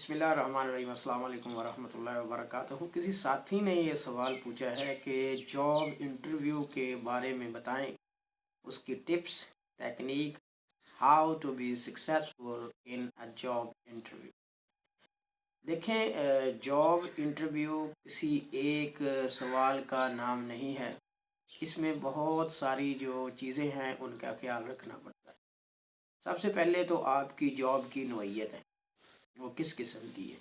बिस्मिल्लाहिर्रहमानिर्रहीम। अस्सलाम वालेकुम वरहमतुल्लाहि वबरकातुहू। किसी साथी ने ये सवाल पूछा है कि जॉब इंटरव्यू के बारे में बताएं, उसकी tips, technique, how to be successful in a job interview. देखें, जॉब इंटरव्यू किसी एक सवाल का नाम नहीं है। इसमें बहुत सारी जो चीज़ें हैं उनका ख्याल रखना पड़ता है। सबसे पहले तो आपकी जॉब की नौइयत है, वो किस किस्म की है।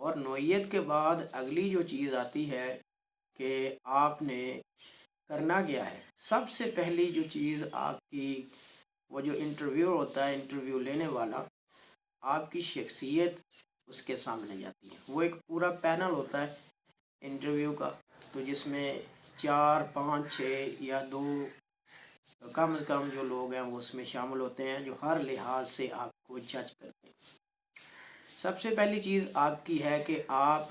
और नौइयत के बाद अगली जो चीज़ आती है कि आपने करना क्या है। सबसे पहली जो चीज़ आपकी, वो जो इंटरव्यू होता है, इंटरव्यू लेने वाला, आपकी शख्सियत उसके सामने जाती है। वो एक पूरा पैनल होता है इंटरव्यू का, तो जिसमें 4 5 6 या 2 कम से कम जो लोग हैं वो उसमें शामिल होते हैं, जो हर लिहाज से आपको जज करते हैं। सबसे पहली चीज़ आपकी है कि आप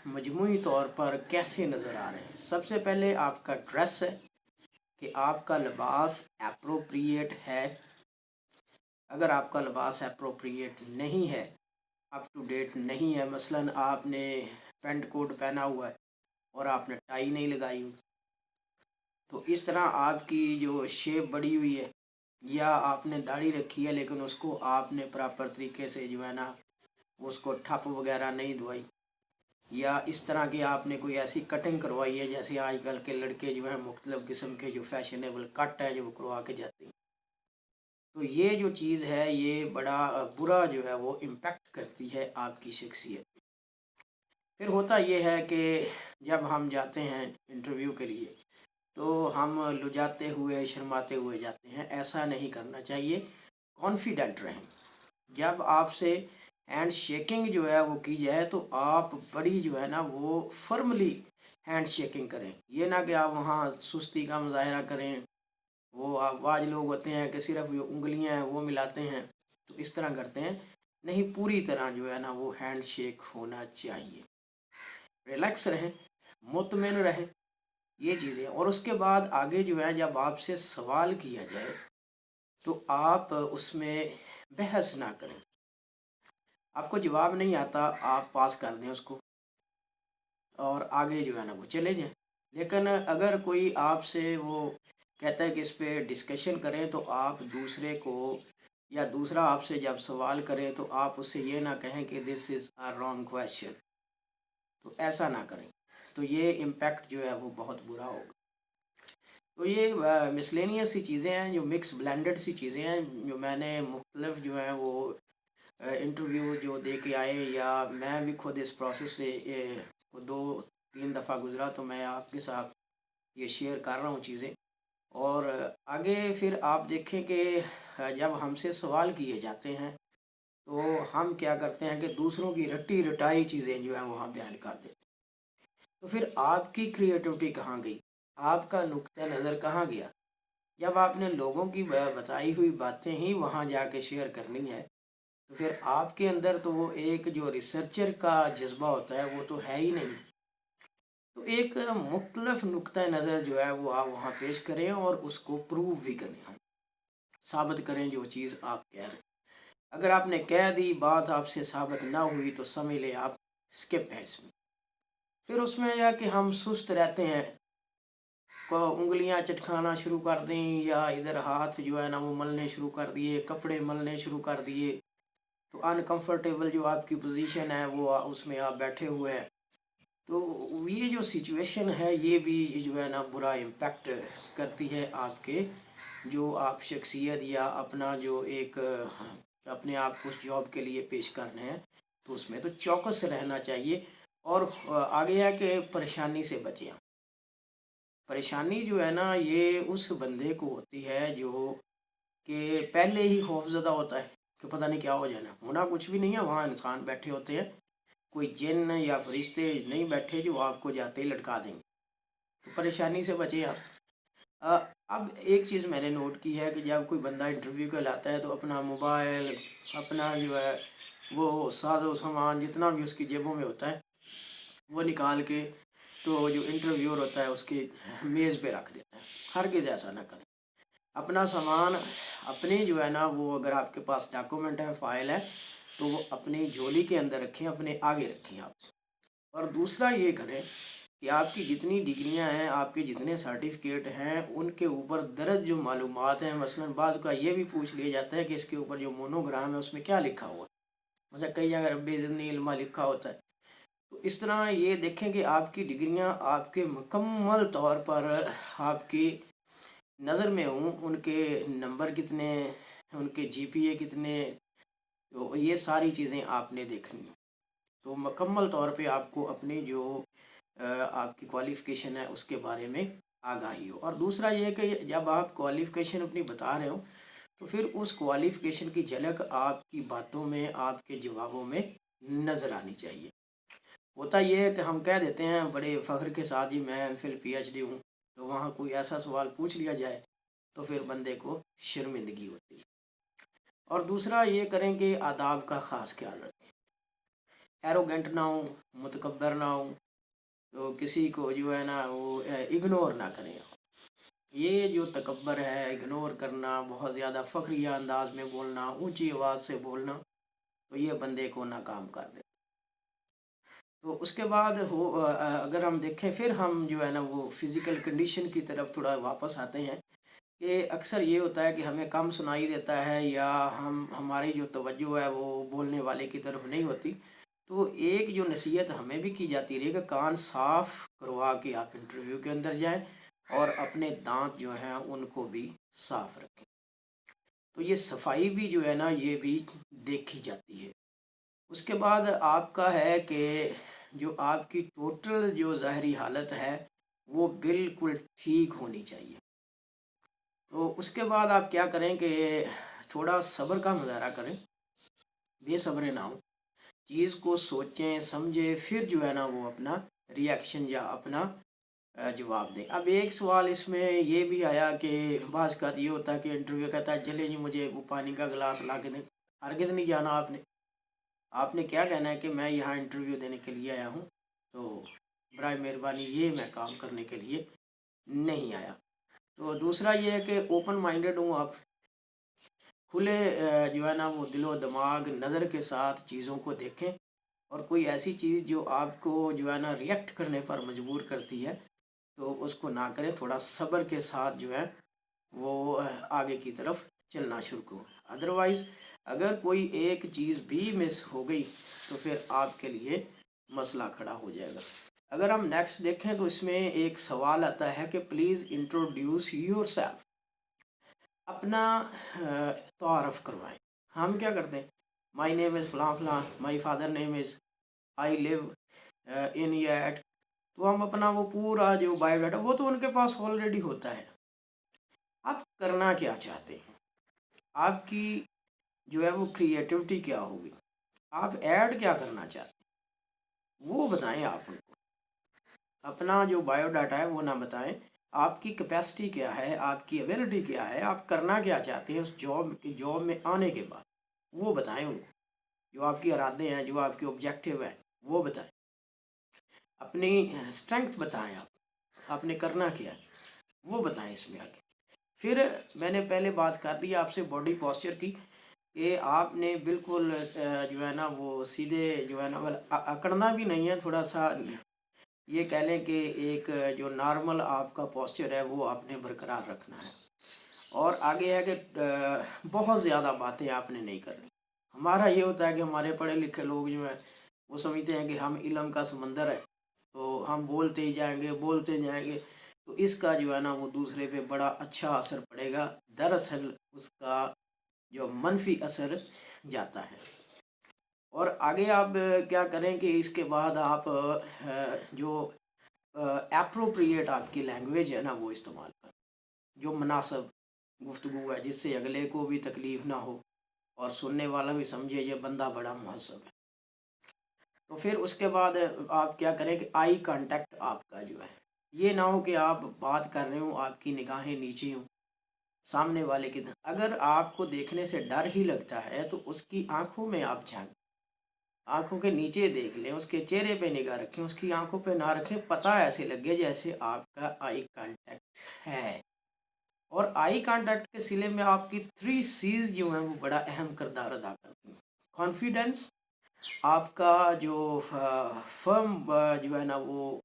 मजमूई तौर पर कैसे नज़र आ रहे हैं। सबसे पहले आपका ड्रेस है कि आपका लिबास एप्रोप्रिएट है। अगर आपका लिबास एप्रोप्रिएट नहीं है, अप टू डेट नहीं है, मसलन आपने पेंट कोट पहना हुआ है और आपने टाई नहीं लगाई हुई, तो इस तरह आपकी जो शेप बढ़ी हुई है, या आपने दाढ़ी रखी है लेकिन उसको आपने प्रॉपर तरीके से जो है ना उसको ठप वगैरह नहीं धोई, या इस तरह की आपने कोई ऐसी कटिंग करवाई है जैसे आजकल के लड़के जो हैं मुख्तलिफ़ किस्म के जो फैशनेबल कट है जो वो करवा के जाते हैं, तो ये जो चीज़ है ये बड़ा बुरा जो है वो इम्पेक्ट करती है आपकी शख्सियत पे। फिर होता ये है कि जब हम जाते हैं इंटरव्यू के लिए तो हम लुजाते हुए शर्माते हुए जाते हैं। ऐसा नहीं करना चाहिए, कॉन्फिडेंट रहें। जब आपसे हैंड शेकिंग जो है वो की जाए तो आप बड़ी जो है ना वो फर्मली हैंड शेकिंग करें। ये ना कि आप वहाँ सुस्ती का मुजाहरा करें। वो आज लोग होते हैं कि सिर्फ जो उंगलियां हैं वो मिलाते हैं, तो इस तरह करते हैं। नहीं, पूरी तरह जो है ना वो हैंड शेक होना चाहिए। रिलैक्स रहें, मुतमिन रहें, ये चीज़ें। और उसके बाद आगे जो है जब आपसे सवाल किया जाए तो आप उसमें बहस ना करें। आपको जवाब नहीं आता, आप पास कर दें उसको और आगे जो है ना वो चले जाएं। लेकिन अगर कोई आपसे वो कहता है कि इस पे डिस्कशन करें, तो आप दूसरे को, या दूसरा आपसे जब सवाल करे तो आप उससे ये ना कहें कि this is a wrong question, तो ऐसा ना करें। तो ये इम्पेक्ट जो है वो बहुत बुरा होगा। तो ये मिसलेनियस सी चीज़ें हैं, जो मिक्स ब्लेंडेड सी चीज़ें हैं, जो मैंने मुख्तलिफ जो हैं वो इंटरव्यू जो दे के आए, या मैं भी खुद इस प्रोसेस से 2 3 दफ़ा गुज़रा, तो मैं आपके साथ ये शेयर कर रहा हूँ चीज़ें। और आगे फिर आप देखें कि जब हमसे सवाल किए जाते हैं तो हम क्या करते हैं कि दूसरों की रटी रटाई चीज़ें जो हैं वहाँ बयान कर देते हैं। तो फिर आपकी क्रिएटिविटी कहाँ गई, आपका नुक्ता नज़र कहाँ गया। जब आपने लोगों की बताई हुई बातें ही वहाँ जाके शेयर करनी है, तो फिर आपके अंदर तो वो एक जो रिसर्चर का जज्बा होता है वो तो है ही नहीं। तो एक मुख्तलफ नुक्ता नज़र जो है वो आप वहाँ पेश करें और उसको प्रूव भी करें, साबित करें जो चीज़ आप कह रहे हैं। अगर आपने कह दी, बात आपसे साबित ना हुई, तो समझ लें आप स्किप है इसमें। फिर उसमें या कि हम सुस्त रहते हैं, को उंगलियां चटखाना शुरू कर दें, या इधर हाथ जो है ना वो मलने शुरू कर दिए, कपड़े मलने शुरू कर दिए, तो अनकंफर्टेबल जो आपकी पोजीशन है वो उसमें आप बैठे हुए हैं। तो ये जो सिचुएशन है ये भी जो है ना बुरा इम्पेक्ट करती है आपके जो आप शख्सियत या अपना जो एक अपने आप को उस जॉब के लिए पेश कर रहे हैं, तो उसमें तो चौकस रहना चाहिए। और आगे है कि परेशानी से बचें। परेशानी जो है ना ये उस बंदे को होती है जो कि पहले ही खौफज़दा होता है कि पता नहीं क्या हो जाना। होना कुछ भी नहीं है, वहाँ इंसान बैठे होते हैं, कोई जिन या फरिश्ते नहीं बैठे जो आपको जाते ही लटका देंगे। तो परेशानी से बचें आप। अब एक चीज़ मैंने नोट की है कि जब कोई बंदा इंटरव्यू के लाता है तो अपना मोबाइल, अपना जो है वो साजो सामान जितना भी उसकी जेबों में होता है वो निकाल के तो जो इंटरव्यूअर होता है उसकी मेज़ पे रख देता है। हरगिज़ ऐसा ना करें। अपना सामान अपने जो है ना वो, अगर आपके पास डॉक्यूमेंट है, फ़ाइल है, تو وہ اپنی جھولی کے اندر رکھیں، اپنے آگے رکھیں آپ سے۔ اور دوسرا یہ کریں کہ آپ کی جتنی ڈگریاں ہیں، آپ کے جتنے سرٹیفکیٹ ہیں، ان کے اوپر درج جو معلومات ہیں، مثلاً بعض کا یہ بھی پوچھ لیا جاتا ہے کہ اس کے اوپر جو مونوگرام ہے اس میں کیا لکھا ہوا ہے، مثلا کئی جگہ رب زدنی علما لکھا ہوتا ہے۔ تو اس طرح یہ دیکھیں کہ آپ کی ڈگریاں آپ کے مکمل طور پر آپ کی نظر میں ہوں، ان کے نمبر کتنے، ان کے جی پی اے کتنے، تو یہ ساری چیزیں آپ نے دیکھنی ہیں۔ تو مکمل طور پہ آپ کو اپنی جو آپ کی کوالیفیکیشن ہے اس کے بارے میں آگاہی ہو۔ اور دوسرا یہ کہ جب آپ کوالیفیکیشن اپنی بتا رہے ہو تو پھر اس کوالیفیکیشن کی جھلک آپ کی باتوں میں، آپ کے جوابوں میں نظر آنی چاہیے۔ ہوتا یہ ہے کہ ہم کہہ دیتے ہیں بڑے فخر کے ساتھ جی میں ایم فل PhD ہوں، تو وہاں کوئی ایسا سوال پوچھ لیا جائے تو پھر بندے کو شرمندگی ہوتی ہے۔ اور دوسرا یہ کریں کہ آداب کا خاص خیال رکھیں، ایروگنٹ نہ ہوں، متکبر نہ ہوں، تو کسی کو جو ہے نا وہ اگنور نہ کریں۔ یہ جو تکبر ہے، اگنور کرنا، بہت زیادہ فخریہ انداز میں بولنا، اونچی آواز سے بولنا، تو یہ بندے کو ناکام کر دے۔ تو اس کے بعد اگر ہم دیکھیں پھر ہم جو ہے نا وہ فزیکل کنڈیشن کی طرف تھوڑا واپس آتے ہیں کہ اکثر یہ ہوتا ہے کہ ہمیں کم سنائی دیتا ہے یا ہماری جو توجہ ہے وہ بولنے والے کی طرف نہیں ہوتی، تو ایک جو نصیحت ہمیں بھی کی جاتی رہی کہ کان صاف کروا کے آپ انٹرویو کے اندر جائیں اور اپنے دانت جو ہیں ان کو بھی صاف رکھیں۔ تو یہ صفائی بھی جو ہے نا یہ بھی دیکھی جاتی ہے۔ اس کے بعد آپ کا ہے کہ جو آپ کی ٹوٹل جو ظاہری حالت ہے وہ بالکل ٹھیک ہونی چاہیے۔ تو اس کے بعد آپ کیا کریں کہ تھوڑا صبر کا مظاہرہ کریں، بے صبر نہ ہوں، چیز کو سوچیں سمجھیں، پھر جو ہے نا وہ اپنا ری ایکشن یا اپنا جواب دیں۔ اب ایک سوال اس میں یہ بھی آیا کہ بعض کا یہ ہوتا ہے کہ انٹرویو کہتا ہے چلے جی مجھے وہ پانی کا گلاس لا کے دیں۔ ہرگز نہیں جانا آپ نے کیا کہنا ہے کہ میں یہاں انٹرویو دینے کے لیے آیا ہوں، تو برائے مہربانی یہ میں کام کرنے کے لیے نہیں آیا۔ تو دوسرا یہ ہے کہ اوپن مائنڈڈ ہوں آپ، کھلے جو ہے نا وہ دل و دماغ نظر کے ساتھ چیزوں کو دیکھیں، اور کوئی ایسی چیز جو آپ کو جو ہے نا ریئیکٹ کرنے پر مجبور کرتی ہے تو اس کو نہ کریں، تھوڑا صبر کے ساتھ جو ہے وہ آگے کی طرف چلنا شروع کرو۔ ادروائز اگر کوئی ایک چیز بھی مس ہو گئی تو پھر آپ کے لیے مسئلہ کھڑا ہو جائے گا۔ اگر ہم نیکسٹ دیکھیں تو اس میں ایک سوال آتا ہے کہ پلیز انٹروڈیوس یور سیلف، اپنا تعارف کروائیں۔ ہم کیا کرتے ہیں، مائی نیم از فلاں فلاں، my father name is, I leave in at, تو ہم اپنا وہ پورا جو بایو ڈاٹا وہ تو ان کے پاس آلریڈی ہوتا ہے۔ آپ کرنا کیا چاہتے ہیں، آپ کی جو ہے وہ کریٹیوٹی کیا ہوگی، آپ ایڈ کیا کرنا چاہتے ہیں وہ بتائیں۔ آپ ان کو اپنا جو بایو ڈاٹا ہے وہ نہ بتائیں، آپ کی کیپیسٹی کیا ہے، آپ کی ایبلٹی کیا ہے، آپ کرنا کیا چاہتے ہیں اس جاب میں آنے کے بعد، وہ بتائیں ان کو۔ جو آپ کی ارادے ہیں، جو آپ کے آبجیکٹیو ہیں وہ بتائیں، اپنی اسٹرینگتھ بتائیں، آپ نے کرنا کیا ہے وہ بتائیں اس میں آگے۔ پھر میں نے پہلے بات کر دی آپ سے باڈی پوسچر کی کہ آپ نے بالکل جو ہے نا وہ سیدھے جو ہے نا اکڑنا بھی نہیں ہے، تھوڑا سا یہ کہہ لیں کہ ایک جو نارمل آپ کا پوسچر ہے وہ آپ نے برقرار رکھنا ہے۔ اور آگے ہے کہ بہت زیادہ باتیں آپ نے نہیں کرنی۔ ہمارا یہ ہوتا ہے کہ ہمارے پڑھے لکھے لوگ جو ہیں وہ سمجھتے ہیں کہ ہم علم کا سمندر ہے، تو ہم بولتے ہی جائیں گے بولتے جائیں گے، تو اس کا جو ہے نا وہ دوسرے پہ بڑا اچھا اثر پڑے گا، دراصل اس کا جو منفی اثر جاتا ہے۔ اور آگے آپ کیا کریں کہ اس کے بعد آپ جو اپروپریٹ آپ کی لینگویج ہے نا وہ استعمال کریں، جو مناسب گفتگو ہے جس سے اگلے کو بھی تکلیف نہ ہو اور سننے والا بھی سمجھے یہ بندہ بڑا مہذب ہے۔ تو پھر اس کے بعد آپ کیا کریں کہ آئی کانٹیکٹ آپ کا جو ہے یہ نہ ہو کہ آپ بات کر رہے ہوں آپ کی نگاہیں نیچے ہوں سامنے والے کی طرف۔ اگر آپ کو دیکھنے سے ڈر ہی لگتا ہے تو اس کی آنکھوں میں آپ جھانکیں، آنکھوں کے نیچے دیکھ لیں، اس کے چہرے پہ نگاہ رکھیں، اس کی آنکھوں پہ نہ رکھیں، پتہ ایسے لگے جیسے آپ کا آئی کانٹیکٹ ہے۔ اور آئی کانٹیکٹ کے سلسلے میں آپ کی 3 C's جو ہیں وہ بڑا اہم کردار ادا کرتی ہیں۔ कॉन्फिडेंस, आपका जो फर्म जो है ना वो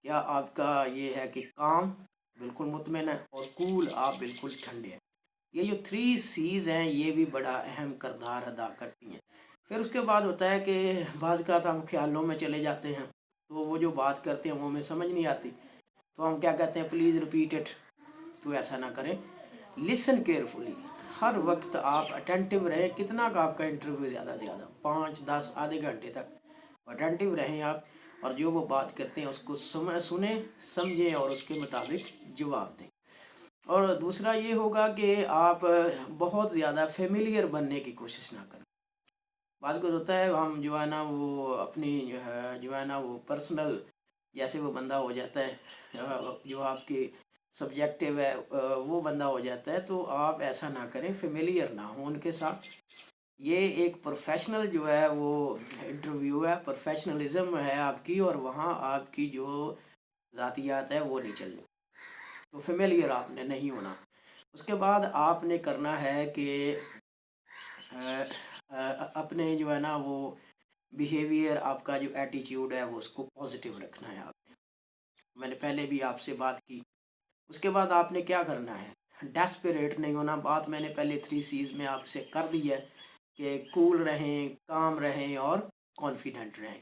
क्या आपका ये है कि काम बिल्कुल मुतमिन है, और कूल आप बिल्कुल ठंडे हैं। ये जो 3 C's हैं ये भी बड़ा अहम किरदार अदा करती हैं। फिर उसके बाद होता है कि बाज़ का हम ख्यालों में चले जाते हैं, तो वो जो बात करते हैं वो हमें समझ नहीं आती, तो हम क्या कहते हैं, प्लीज़ रिपीट इट। तो ऐसा ना करें, लिसन केयरफुली, हर वक्त आप अटेंटिव रहें। कितना का आपका इंटरव्यू ज़्यादा से ज़्यादा 5, 10, आधे घंटे तक अटेंटिव रहें आप, और जो वो बात करते हैं उसको सुने, समझें और उसके मुताबिक जवाब दें। और दूसरा ये होगा कि आप बहुत ज़्यादा फेमिलियर बनने की कोशिश ना करें। बाज़ कुछ होता है हम जो है ना वो अपनी जो है ना वो पर्सनल जैसे वो बंदा हो जाता है, जो आपकी सब्जेक्टिव है वो बंदा हो जाता है, तो आप ऐसा ना करें, फेमिलियर ना हो उनके साथ। ये एक प्रोफेशनल जो है वो इंटरव्यू है, प्रोफेशनलिज्म है आपकी, और वहाँ आपकी जो ज़ातियात है वो नहीं चलनी, तो फेमिलियर आपने नहीं होना। उसके बाद आपने करना है कि अपने जो है ना वो बिहेवियर, आपका जो एटीट्यूड है वो उसको पॉजिटिव रखना है आपने। मैंने पहले भी आपसे बात की। उसके बाद आपने क्या करना है, डेस्परेट नहीं होना। बात मैंने पहले 3 C's में आपसे कर दी है कि कूल रहें, काम रहें और कॉन्फिडेंट रहें।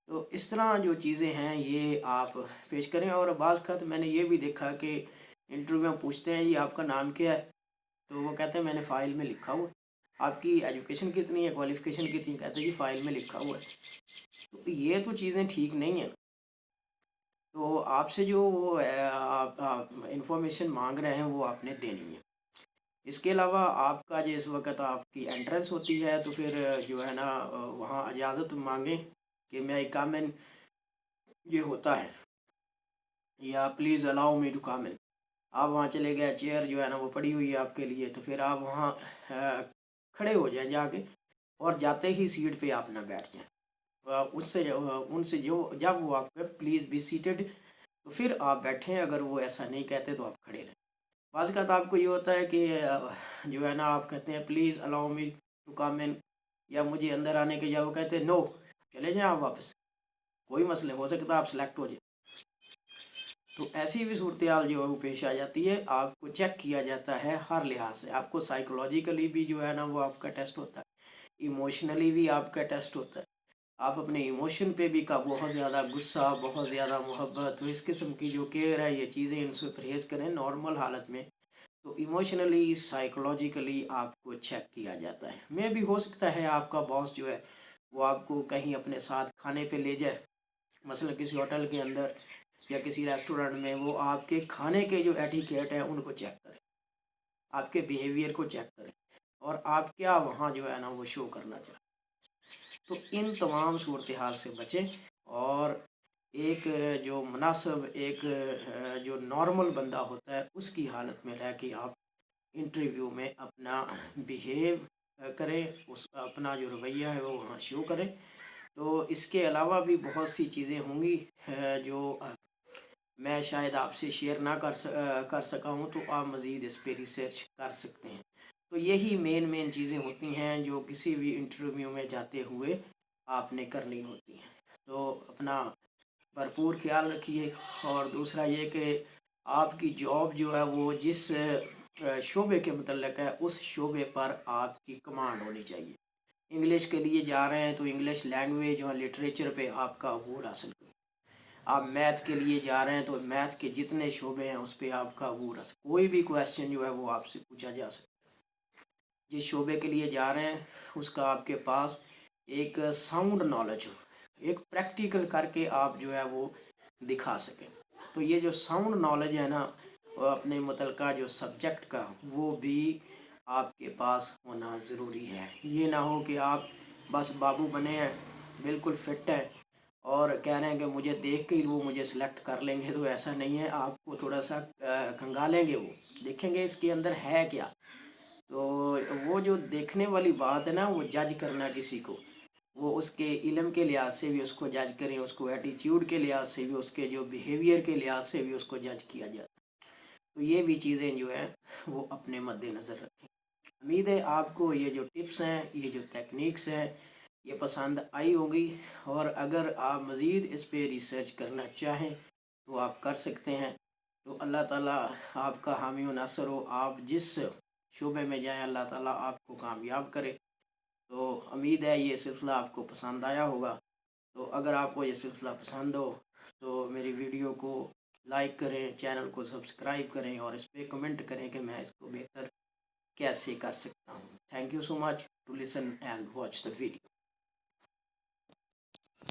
तो इस तरह जो चीज़ें हैं ये आप पेश करें। और बाज़ खत मैंने ये भी देखा कि इंटरव्यू में पूछते हैं, ये आपका नाम क्या है, तो वो कहते हैं मैंने फ़ाइल में लिखा हुआ। आपकी एजुकेशन कितनी है, क्वालिफ़िकेशन कितनी, कहते हैं जी फ़ाइल में लिखा हुआ है। तो ये तो चीज़ें ठीक नहीं हैं। तो आपसे जो वो आप इंफॉर्मेशन मांग रहे हैं वो आपने देनी है। इसके अलावा आपका जिस वक्त आपकी एंट्रेंस होती है तो फिर जो है ना वहाँ इजाज़त मांगें कि मैं कम इन, ये होता है, या please allow me to come in. आप वहाँ चले गए, चेयर जो है ना वो पड़ी हुई है आपके लिए, तो फिर आप वहाँ खड़े हो जाएं जाके, और जाते ही सीट पे आप ना बैठ जाएं। उनसे जो जब वो आपके प्लीज़ बी सीटेड, तो फिर आप बैठें। अगर वो ऐसा नहीं कहते तो आप खड़े रहें। बाज़ का आपको ये होता है कि जो है ना आप कहते हैं please allow me to come in, या मुझे अंदर आने के, या वो कहते हैं नो, चले जाएं आप वापस, कोई मसले, हो सकता है आप सेलेक्ट हो जाए। तो ऐसी भी सूरत हाल जो है वो पेश आ जाती है। आपको चेक किया जाता है हर लिहाज से, आपको साइकोलॉजिकली भी जो है ना वो आपका टेस्ट होता है, इमोशनली भी आपका टेस्ट होता है। आप अपने इमोशन पे भी का बहुत ज़्यादा गुस्सा, बहुत ज़्यादा मोहब्बत, तो इस किस्म की जो केयर है, ये चीज़ें इनसे परहेज़ करें नॉर्मल हालत में। तो इमोशनली, साइकोलॉजिकली आपको चेक किया जाता है। मे भी हो सकता है आपका बॉस जो है वो आपको कहीं अपने साथ खाने पे ले जाए, मसलन किसी होटल के अंदर या किसी रेस्टोरेंट में, वो आपके खाने के जो एटिकेट हैं उनको चेक करें, आपके बिहेवियर को चेक करें, और आप क्या वहाँ जो है ना वो शो करना चाहते। तो इन तमाम सूरत हाल से बचें, और एक जो मुनासिब, एक जो नॉर्मल बंदा होता है उसकी हालत में रह के आप इंटरव्यू में अपना बिहेव करें, उस अपना जो रवैया है वो वहाँ शो करें। तो इसके अलावा भी बहुत सी चीज़ें होंगी जो मैं शायद आपसे शेयर ना कर सका हूँ, तो आप मज़ीद इस पर रिसर्च कर सकते हैं। तो यही मेन चीज़ें होती हैं जो किसी भी इंटरव्यू में जाते हुए आपने करनी होती हैं। तो अपना भरपूर ख्याल रखिए। और दूसरा ये कि आपकी जॉब जो है वो जिस शोबे के मतलब है उस शोबे पर आपकी कमांड होनी चाहिए। इंग्लिश के लिए जा रहे हैं तो इंग्लिश लैंग्वेज और लिटरेचर पे आपका अबूर हासिल करें। आप मैथ के लिए जा रहे हैं तो मैथ के जितने शोबे हैं उस पर आपका अबूर हासिल, कोई भी क्वेश्चन जो है वो आपसे पूछा जा सकता है। जिस शोबे के लिए जा रहे हैं उसका आपके पास एक साउंड नॉलेज हो, एक प्रैक्टिकल करके आप जो है वो दिखा सकें। तो ये जो साउंड नॉलेज है ना अपने मुतलका जो सब्जेक्ट का, वो भी आपके पास होना ज़रूरी है। ये ना हो कि आप बस बाबू बने हैं, बिल्कुल फिट है, और कह रहे हैं कि मुझे देख के ही वो मुझे सेलेक्ट कर लेंगे। तो ऐसा नहीं है, आपको थोड़ा सा खंगालेंगे, वो देखेंगे इसके अंदर है क्या। तो वो जो देखने वाली बात है ना, वो जज करना किसी को, वो उसके इल्म के लिहाज से भी उसको जज करें, उसको एटीट्यूड के लिहाज से भी, उसके जो बिहेवियर के लिहाज से भी उसको जज किया जाता है। तो ये भी चीज़ें जो है वो अपने मद्देनज़र रखें। امید ہے آپ کو یہ جو ٹپس ہیں، یہ جو ٹیکنیکس ہیں، یہ پسند آئی ہوگی، اور اگر آپ مزید اس پہ ریسرچ کرنا چاہیں تو آپ کر سکتے ہیں۔ تو اللہ تعالیٰ آپ کا حامی و ناصر ہو، آپ جس شعبے میں جائیں اللہ تعالیٰ آپ کو کامیاب کرے۔ تو امید ہے یہ سلسلہ آپ کو پسند آیا ہوگا۔ تو اگر آپ کو یہ سلسلہ پسند ہو تو میری ویڈیو کو لائک کریں، چینل کو سبسکرائب کریں، اور اس پہ کمنٹ کریں کہ میں اس کو بہتر کیسے کر سکتا ہوں۔ Thank you so much to listen and watch the video.